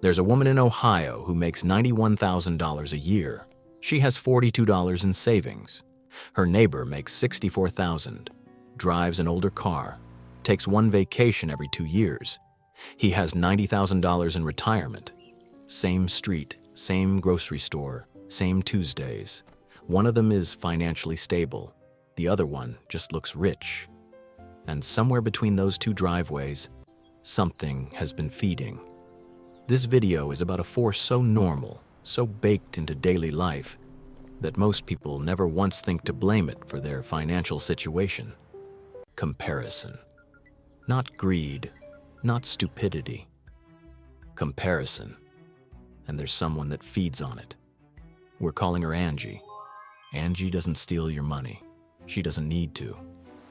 There's a woman in Ohio who makes $91,000 a year. She has $42 in savings. Her neighbor makes $64,000, drives an older car, takes one vacation every 2 years. He has $90,000 in retirement. Same street, same grocery store, same Tuesdays. One of them is financially stable. The other one just looks rich. And somewhere between those two driveways, something has been feeding. This video is about a force so normal, so baked into daily life, that most people never once think to blame it for their financial situation. Comparison. Not greed, not stupidity. Comparison. And there's someone that feeds on it. We're calling her Angie. Angie doesn't steal your money. She doesn't need to.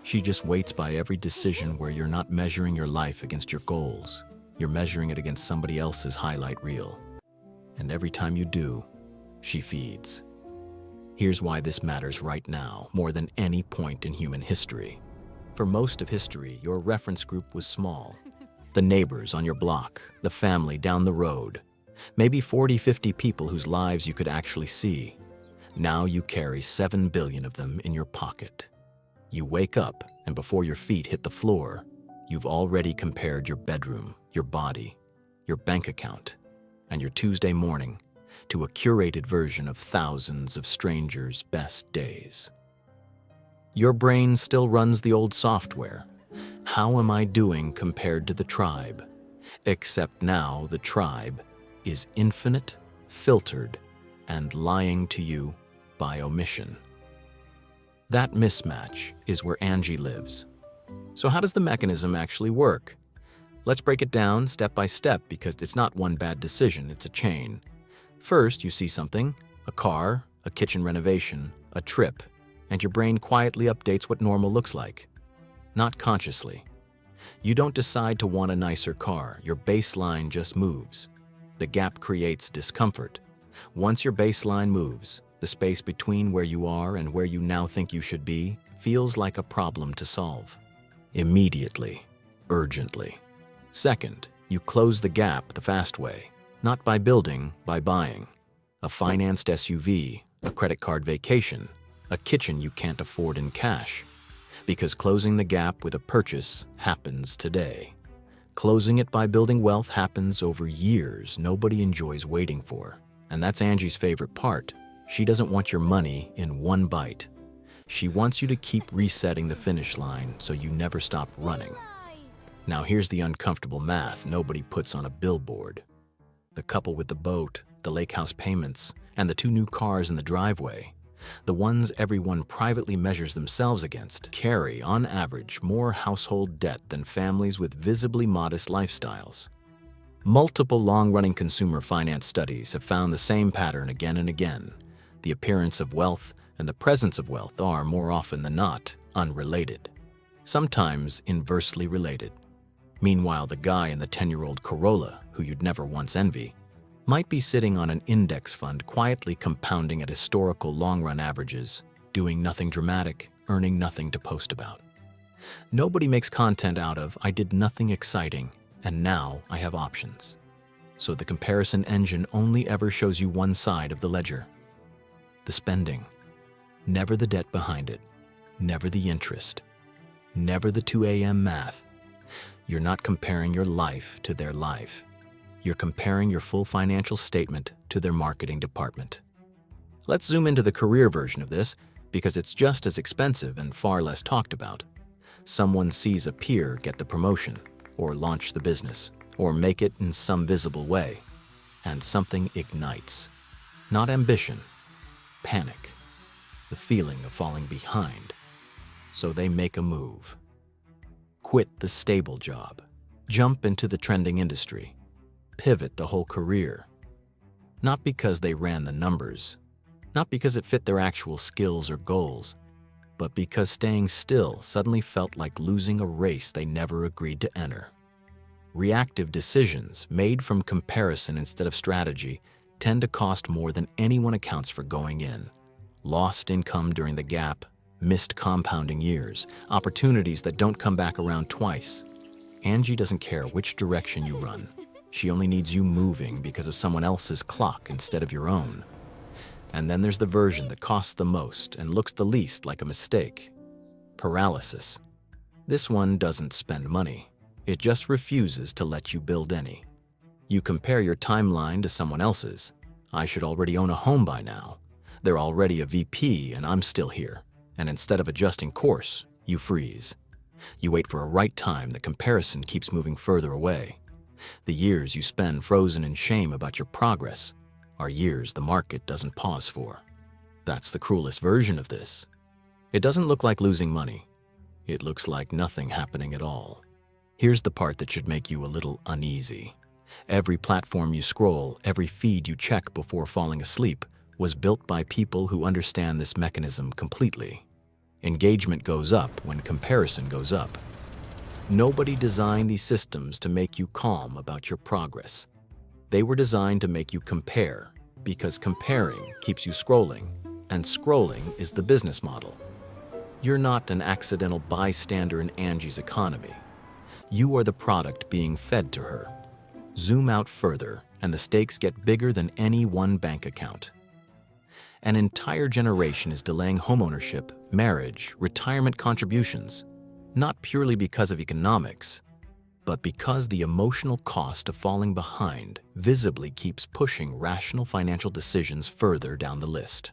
She just waits by every decision where you're not measuring your life against your goals. You're measuring it against somebody else's highlight reel. And every time you do, she feeds. Here's why this matters right now, more than any point in human history. For most of history, your reference group was small. The neighbors on your block, the family down the road, maybe 40, 50 people whose lives you could actually see. Now you carry 7 billion of them in your pocket. You wake up, and before your feet hit the floor, you've already compared your bedroom, your body, your bank account, and your Tuesday morning to a curated version of thousands of strangers' best days. Your brain still runs the old software. How am I doing compared to the tribe? Except now the tribe is infinite, filtered, and lying to you by omission. That mismatch is where Angie lives. So how does the mechanism actually work? Let's break it down step by step because it's not one bad decision, it's a chain. First, you see something, a car, a kitchen renovation, a trip, and your brain quietly updates what normal looks like. Not consciously. You don't decide to want a nicer car, your baseline just moves. The gap creates discomfort. Once your baseline moves, the space between where you are and where you now think you should be feels like a problem to solve. Immediately, urgently. Second, you close the gap the fast way, not by building, by buying. A financed SUV, a credit card vacation, a kitchen you can't afford in cash. Because closing the gap with a purchase happens today. Closing it by building wealth happens over years nobody enjoys waiting for. And that's Angie's favorite part. She doesn't want your money in one bite. She wants you to keep resetting the finish line so you never stop running. Now here's the uncomfortable math nobody puts on a billboard. The couple with the boat, the lake house payments, and the 2 new cars in the driveway, the ones everyone privately measures themselves against, carry, on average, more household debt than families with visibly modest lifestyles. Multiple long-running consumer finance studies have found the same pattern again and again. The appearance of wealth and the presence of wealth are, more often than not, unrelated, sometimes inversely related. Meanwhile, the guy in the 10-year-old Corolla, who you'd never once envy, might be sitting on an index fund quietly compounding at historical long-run averages, doing nothing dramatic, earning nothing to post about. Nobody makes content out of, I did nothing exciting, and now I have options. So the comparison engine only ever shows you one side of the ledger. The spending. Never the debt behind it. Never the interest. Never the 2 a.m. math. You're not comparing your life to their life. You're comparing your full financial statement to their marketing department. Let's zoom into the career version of this because it's just as expensive and far less talked about. Someone sees a peer get the promotion, or launch the business, or make it in some visible way, and something ignites. Not ambition, panic, the feeling of falling behind. So they make a move. Quit the stable job, jump into the trending industry, pivot the whole career. Not because they ran the numbers, not because it fit their actual skills or goals, but because staying still suddenly felt like losing a race they never agreed to enter. Reactive decisions made from comparison instead of strategy tend to cost more than anyone accounts for going in. Lost income during the gap, missed compounding years, opportunities that don't come back around twice. Angie doesn't care which direction you run. She only needs you moving because of someone else's clock instead of your own. And then there's the version that costs the most and looks the least like a mistake. Paralysis. This one doesn't spend money. It just refuses to let you build any. You compare your timeline to someone else's. I should already own a home by now. They're already a VP and I'm still here. And instead of adjusting course, you freeze. You wait for a right time. The comparison keeps moving further away. The years you spend frozen in shame about your progress are years the market doesn't pause for. That's the cruelest version of this. It doesn't look like losing money. It looks like nothing happening at all. Here's the part that should make you a little uneasy. Every platform you scroll, every feed you check before falling asleep was built by people who understand this mechanism completely. Engagement goes up when comparison goes up. Nobody designed these systems to make you calm about your progress. They were designed to make you compare, because comparing keeps you scrolling, and scrolling is the business model. You're not an accidental bystander in Angie's economy. You are the product being fed to her. Zoom out further, and the stakes get bigger than any one bank account. An entire generation is delaying homeownership, marriage, retirement contributions, not purely because of economics, but because the emotional cost of falling behind visibly keeps pushing rational financial decisions further down the list.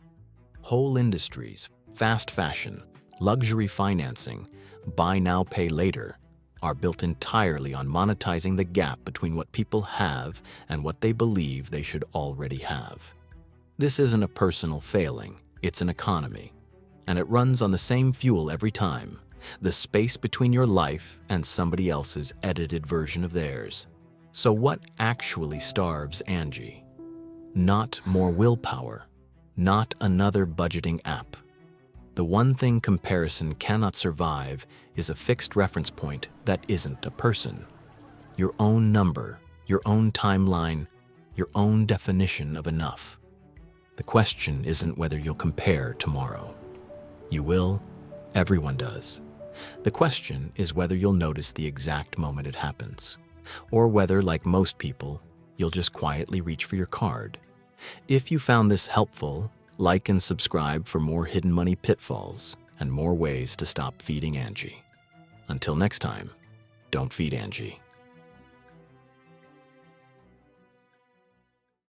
Whole industries, fast fashion, luxury financing, buy now, pay later, are built entirely on monetizing the gap between what people have and what they believe they should already have. This isn't a personal failing, it's an economy, and it runs on the same fuel every time: the space between your life and somebody else's edited version of theirs. So what actually starves Angie? Not more willpower, not another budgeting app. The one thing comparison cannot survive is a fixed reference point that isn't a person. Your own number, your own timeline, your own definition of enough. The question isn't whether you'll compare tomorrow. You will, everyone does. The question is whether you'll notice the exact moment it happens, or whether, like most people, you'll just quietly reach for your card. If you found this helpful, like and subscribe for more hidden money pitfalls and more ways to stop feeding Angie. Until next time, don't feed Angie.